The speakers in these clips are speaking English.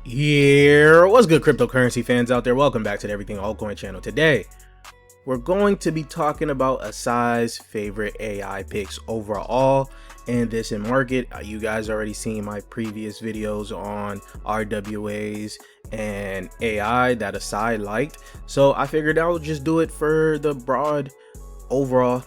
Yeah, what's good, cryptocurrency fans out there? Welcome back to the Everything Altcoin channel. Today, we're going to be talking about Asai's favorite AI picks overall in this market. You guys already seen my previous videos on RWAs and AI that Asai liked, so I figured I would just do it for the broad overall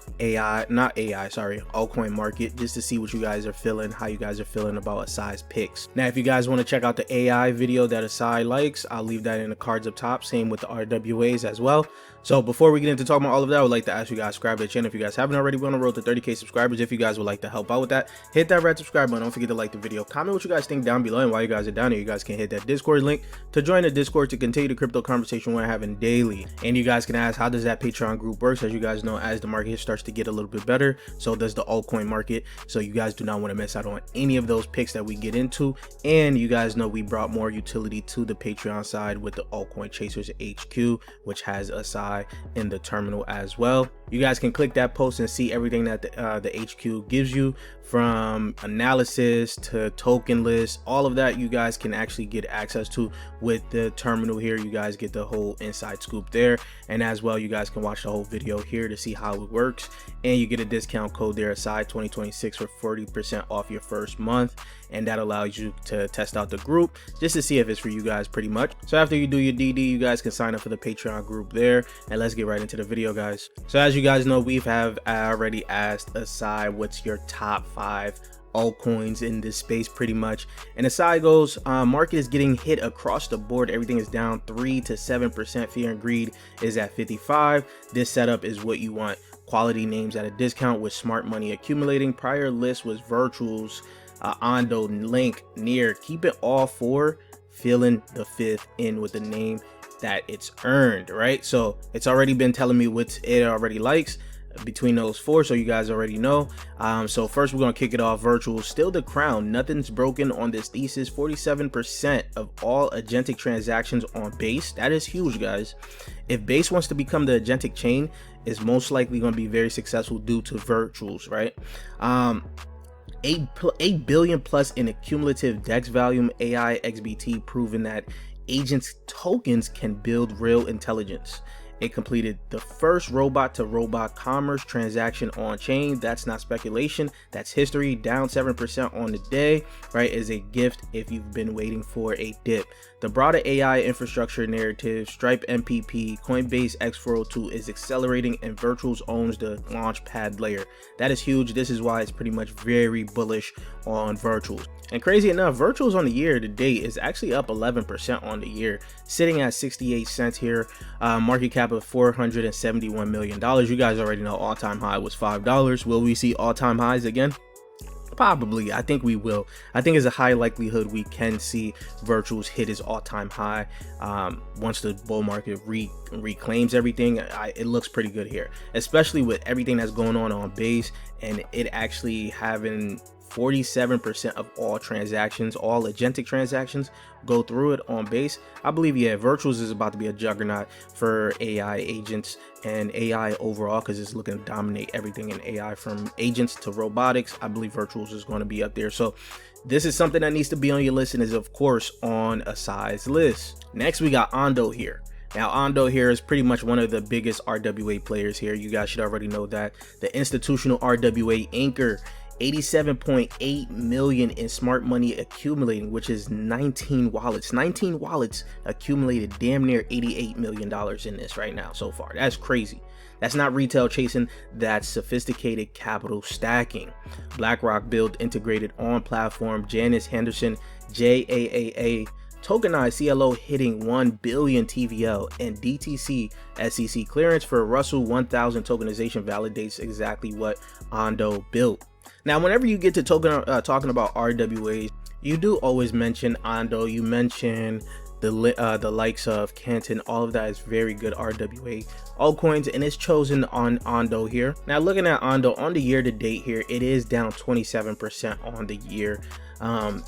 altcoin market, just to see what you guys are feeling, how you guys are feeling about Asai's picks. Now, if you guys want to check out the AI video that Asai likes, I'll leave that in the cards up top, same with the RWAs as well. So before we get into talking about all of that, I would like to ask you guys to subscribe to the channel if you guys haven't already. We're on the road to 30k subscribers. If you guys would like to help out with that, hit that red subscribe button. Don't forget to like the video, comment what you guys think down below, and while you guys are down here, you guys can hit that Discord link to join the Discord to continue the crypto conversation we're having daily. And you guys can ask, how does that Patreon group work? As you guys know, as the market starts to get a little bit better, so does the altcoin market. So you guys do not want to miss out on any of those picks that we get into. And you guys know we brought more utility to the Patreon side with the Altcoin Chasers HQ, which has Asai in the terminal as well. You guys can click that post and see everything that the HQ gives you, from analysis to token list. All of that you guys can actually get access to with the terminal here. You guys get the whole inside scoop there, and as well you guys can watch the whole video here to see how it works. And you get a discount code there, Asai 2026, for 40% off your first month, and that allows you to test out the group just to see if it's for you guys, pretty much. So after you do your DD, you guys can sign up for the Patreon group there, and let's get right into the video, guys. So as you guys know, we have already asked Asai what's your top 5 altcoins in this space, pretty much. And Asai goes, market is getting hit across the board. Everything is down 3 to 7%. Fear and greed is at 55. This setup is what you want. Quality names at a discount with smart money accumulating. Prior list was virtuals, Ondo, Link, Near. Keep it all 4. Filling the 5th in with the name that it's earned, right? So it's already been telling me what it already likes between those 4, so you guys already know. So first we're gonna kick it off. Virtual, still the crown. Nothing's broken on this thesis. 47% of all agentic transactions on Base. That is huge, guys. If Base wants to become the agentic chain, is most likely going to be very successful due to virtuals, right? 8 billion plus in cumulative DEX volume. AI XBT proven that agents tokens can build real intelligence. It completed the first robot to robot commerce transaction on chain. That's not speculation, that's history. Down 7% on the day, right? Is a gift if you've been waiting for a dip. The broader AI infrastructure narrative, Stripe MPP, Coinbase X402 is accelerating, and Virtuals owns the launchpad layer. That is huge. This is why it's pretty much very bullish on Virtuals. And crazy enough, Virtuals on the year to date is actually up 11% on the year, sitting at 68 cents here. Market cap of $471 million. You guys already know all-time high was $5. Will we see all-time highs again? Probably. I think we will. I think there's a high likelihood we can see Virtuals hit his all-time high once the bull market reclaims everything. It looks pretty good here, especially with everything that's going on Base, and it actually having 47% of all transactions, all agentic transactions, go through it on Base. I believe, yeah, Virtuals is about to be a juggernaut for AI agents and AI overall, because it's looking to dominate everything in AI, from agents to robotics. I believe Virtuals is going to be up there. So this is something that needs to be on your list, and is of course on Asai's list. Next, we got Ondo here. Now, Ondo here is pretty much one of the biggest RWA players here. You guys should already know that. The institutional RWA anchor, 87.8 million in smart money accumulating, which is 19 wallets. 19 wallets accumulated damn near $88 million in this right now so far. That's crazy. That's not retail chasing, that's sophisticated capital stacking. BlackRock build integrated on platform. Janice Henderson, JAAA tokenized CLO hitting 1 billion TVL, and DTC SEC clearance for Russell 1000 tokenization validates exactly what Ondo built. Now, whenever you get to talking about RWAs, you do always mention Ondo. You mention the likes of Canton. All of that is very good RWA altcoins, and it's chosen on Ondo here. Now, looking at Ondo on the year to date here, it is down 27% on the year.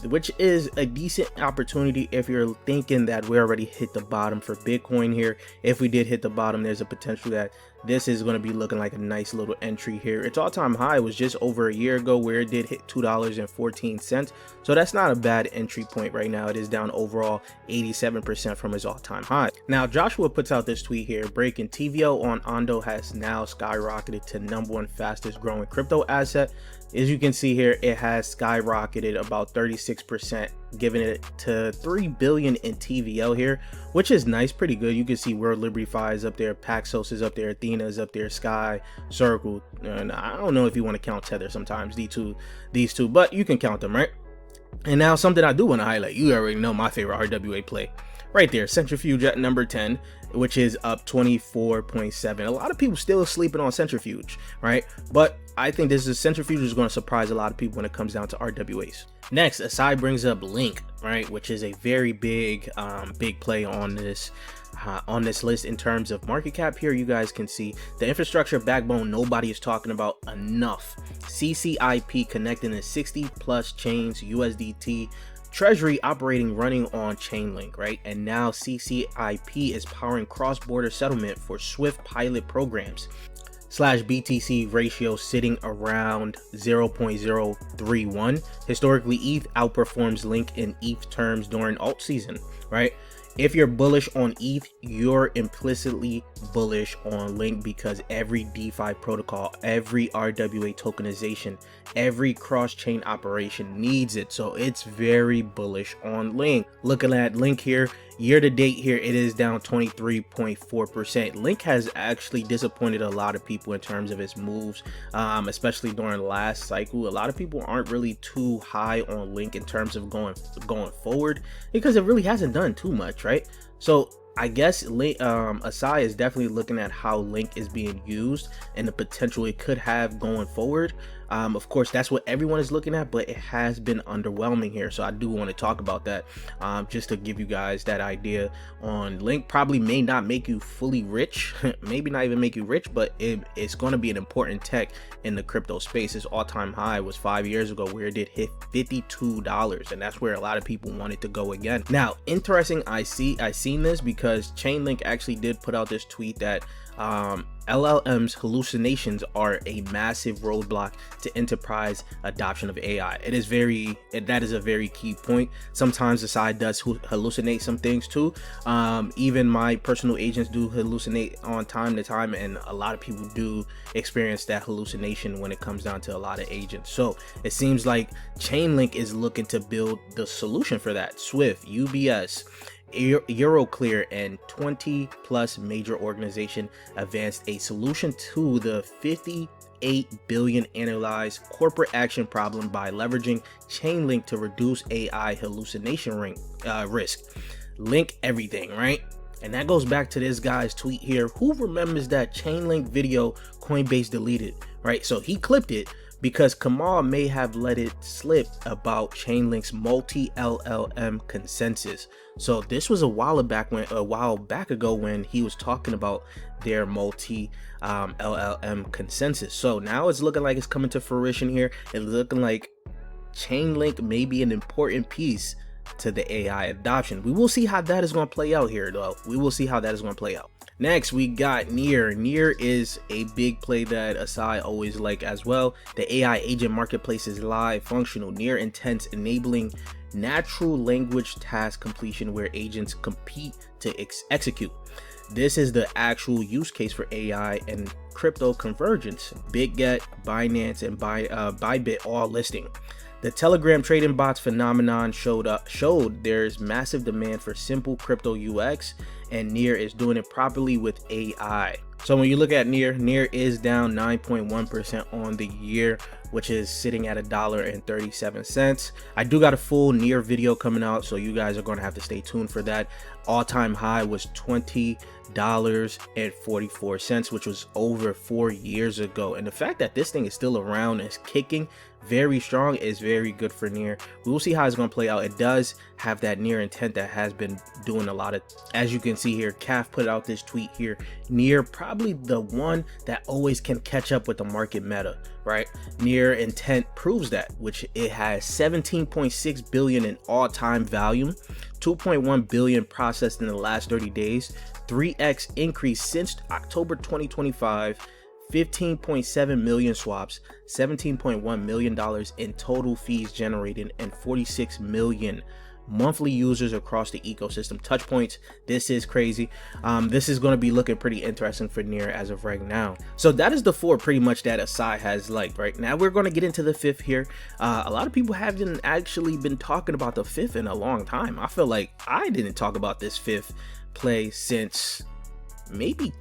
which is a decent opportunity if you're thinking that we already hit the bottom for Bitcoin here. If we did hit the bottom, there's a potential that this is going to be looking like a nice little entry here. Its all-time high was just over a year ago, where it did hit $2.14. So that's not a bad entry point right now. It is down overall 87% from its all-time high. Now, Joshua puts out this tweet here, breaking: TVL on Ondo has now skyrocketed to #1 fastest growing crypto asset. As you can see here, it has skyrocketed about 36%, giving it to 3 billion in TVL here, which is nice, pretty good. You can see World Liberty Fi is up there, Paxos is up there, Athena is up there, Sky, Circle, and I don't know if you want to count Tether sometimes, these two, but you can count them, right? And now something I do want to highlight, you already know my favorite RWA play right there, Centrifuge at number 10, which is up 24.7. A lot of people still sleeping on Centrifuge, right? But I think this is Centrifuge is going to surprise a lot of people when it comes down to RWAs. Next, Asai brings up Link, right, which is a very big play on this list in terms of market cap. Here you guys can see the infrastructure backbone nobody is talking about enough. CCIP connecting to 60 plus chains, USDT treasury operating, running on Chainlink, right? And now CCIP is powering cross-border settlement for Swift pilot programs. /BTC ratio sitting around 0.031. Historically, ETH outperforms Link in ETH terms during alt season, right? If you're bullish on ETH, you're implicitly bullish on Link, because every DeFi protocol, every RWA tokenization, every cross-chain operation needs it. So it's very bullish on Link. Looking at Link here, year to date here, it is down 23.4%. Link has actually disappointed a lot of people in terms of its moves, especially during the last cycle. A lot of people aren't really too high on Link in terms of going forward, because it really hasn't done too much, right? So I guess Asai is definitely looking at how Link is being used and the potential it could have going forward. Of course, that's what everyone is looking at, but it has been underwhelming here. So I do want to talk about that, just to give you guys that idea on Link. Probably may not make you fully rich, maybe not even make you rich, but it's going to be an important tech in the crypto space. Its all-time high was 5 years ago, where it did hit $52, and that's where a lot of people wanted to go again. Now, interesting, I seen this because Chainlink actually did put out this tweet that LLM's hallucinations are a massive roadblock to enterprise adoption of AI. That is a very key point. Sometimes the side does hallucinate some things too. Even my personal agents do hallucinate on time to time, and a lot of people do experience that hallucination when it comes down to a lot of agents. So it seems like Chainlink is looking to build the solution for that. Swift, UBS, Euroclear, and 20 plus major organization advanced a solution to the 58 billion annualized corporate action problem by leveraging Chainlink to reduce AI hallucination risk. Link everything, right? And that goes back to this guy's tweet here. Who remembers that Chainlink video Coinbase deleted, right? So he clipped it because Kamal may have let it slip about Chainlink's multi-LLM consensus. So this was a while back ago when he was talking about their multi-LLM consensus. So now it's looking like it's coming to fruition here. It's looking like Chainlink may be an important piece to the AI adoption. We will see how that is going to play out here, though. We will see how that is going to play out. Next, we got Near. Near is a big play that Asai always like as well. The AI agent marketplace is live, functional, near intent, enabling natural language task completion where agents compete to execute. This is the actual use case for AI and crypto convergence. BitGet, Binance, and Bybit all listing. The Telegram trading bots phenomenon showed there's massive demand for simple crypto UX, and Near is doing it properly with AI. So when you look at Near is down 9.1% on the year, which is sitting at $1.37. I do got a full Near video coming out, so you guys are going to have to stay tuned for that. All-time high was $20.44, which was over 4 years ago. And the fact that this thing is still around and is kicking very strong is very good for Near. We will see how it's going to play out. It does have that Near intent that has been doing a lot of, as you can see here, Calf put out this tweet here. Near probably the one that always can catch up with the market meta, right? Near intent proves that, which it has 17.6 billion in all-time volume, 2.1 billion processed in the last 30 days, 3x increase since October 2025, 15.7 million swaps, $17.1 million in total fees generated, and 46 million monthly users across the ecosystem touch points. This is crazy. This is going to be looking pretty interesting for Near as of right now. So that is the four pretty much that Asai has liked. Right now we're going to get into the fifth here. A lot of people haven't actually been talking about the fifth in a long time. I feel like I didn't talk about this fifth play since maybe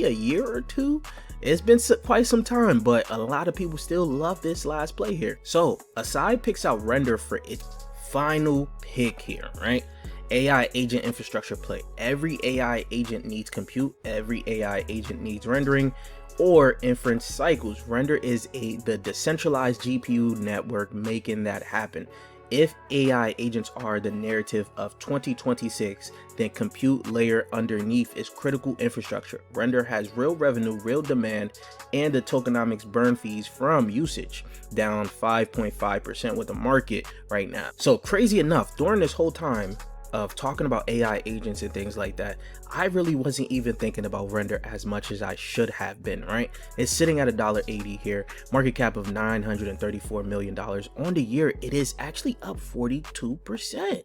a year or two. It's been quite some time, but a lot of people still love this last play here. So Asai picks out Render for its final pick here, right? AI agent infrastructure play. Every AI agent needs compute, every AI agent needs rendering or inference cycles. Render is the decentralized GPU network making that happen. If AI agents are the narrative of 2026, then compute layer underneath is critical infrastructure. Render has real revenue, real demand, and the tokenomics burn fees from usage, down 5.5% with the market right now. So crazy enough, during this whole time of talking about AI agents and things like that, I really wasn't even thinking about Render as much as I should have been, right? It's sitting at $1.80 here, market cap of $934 million. On the year, it is actually up 42%.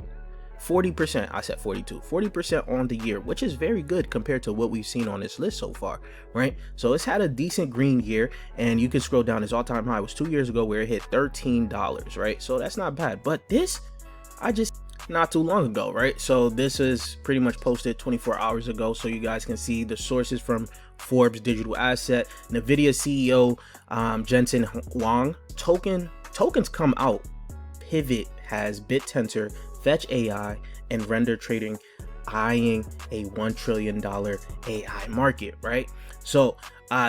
40%, I said 40% on the year, which is very good compared to what we've seen on this list so far, right? So it's had a decent green year, and you can scroll down. Its all-time high was 2 years ago where it hit $13, right? So that's not bad, but this, not too long ago, right? So this is pretty much posted 24 hours ago, so you guys can see the sources from Forbes Digital Asset, Nvidia CEO Jensen Huang. Tokens come out. Pivot has BitTensor, Fetch AI, and Render Trading eyeing a $1 trillion AI market, right? So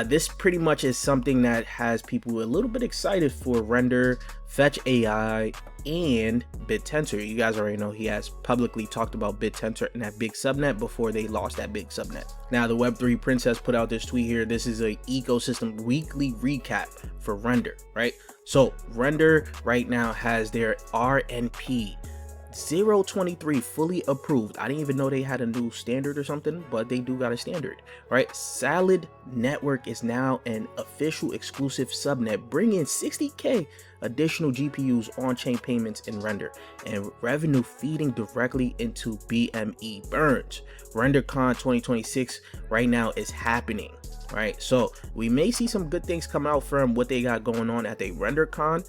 this pretty much is something that has people a little bit excited for Render, Fetch AI, and BitTensor. You guys already know he has publicly talked about BitTensor and that big subnet before they lost that big subnet. Now the Web3 Princess put out this tweet here. This is a ecosystem weekly recap for Render, right? So Render right now has their RNP 023 fully approved. I didn't even know they had a new standard or something, but they do got a standard, right? Salad Network is now an official exclusive subnet, bringing 60K additional GPUs, on-chain payments, and Render, and revenue feeding directly into BME burns. RenderCon 2026 right now is happening, right? So we may see some good things come out from what they got going on at the RenderCon.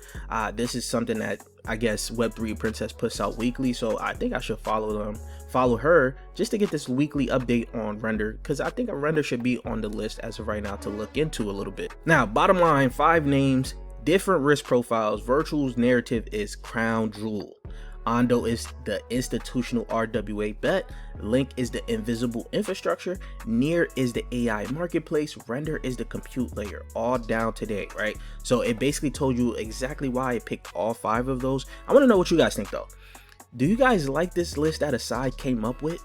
This is something that I guess Web3 Princess puts out weekly, so I think I should follow her just to get this weekly update on Render, because I think a Render should be on the list as of right now to look into a little bit. Now, bottom line, 5 names, different risk profiles. Virtual's narrative is crown jewel. Ondo is the institutional RWA bet. Link is the invisible infrastructure. Near is the AI marketplace. Render is the compute layer. All down today, right? So it basically told you exactly why I picked all 5 of those. I want to know what you guys think though. Do you guys like this list that Asai came up with?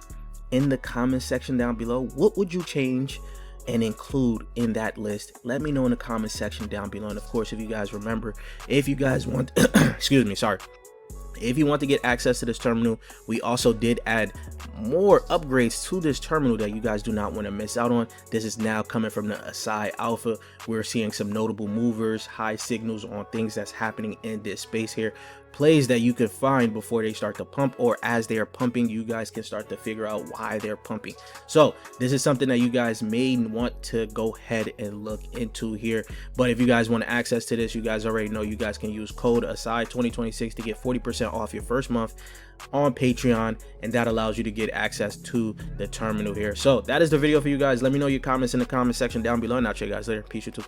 In the comment section down below, what would you change and include in that list? Let me know in the comment section down below. And of course, if you guys remember, if you guys want excuse me, sorry, if you want to get access to this terminal, we also did add more upgrades to this terminal that you guys do not want to miss out on. This is now coming from the Asai Alpha. We're seeing some notable movers, high signals on things that's happening in this space here. Plays that you can find before they start to pump, or as they are pumping, you guys can start to figure out why they're pumping. So this is something that you guys may want to go ahead and look into here. But if you guys want access to this, you guys already know you guys can use code ASAI2026 to get 40% off your first month on Patreon, and that allows you to get access to the terminal here. So that is the video for you guys. Let me know your comments in the comment section down below, and I'll check you guys later. Peace, YouTube.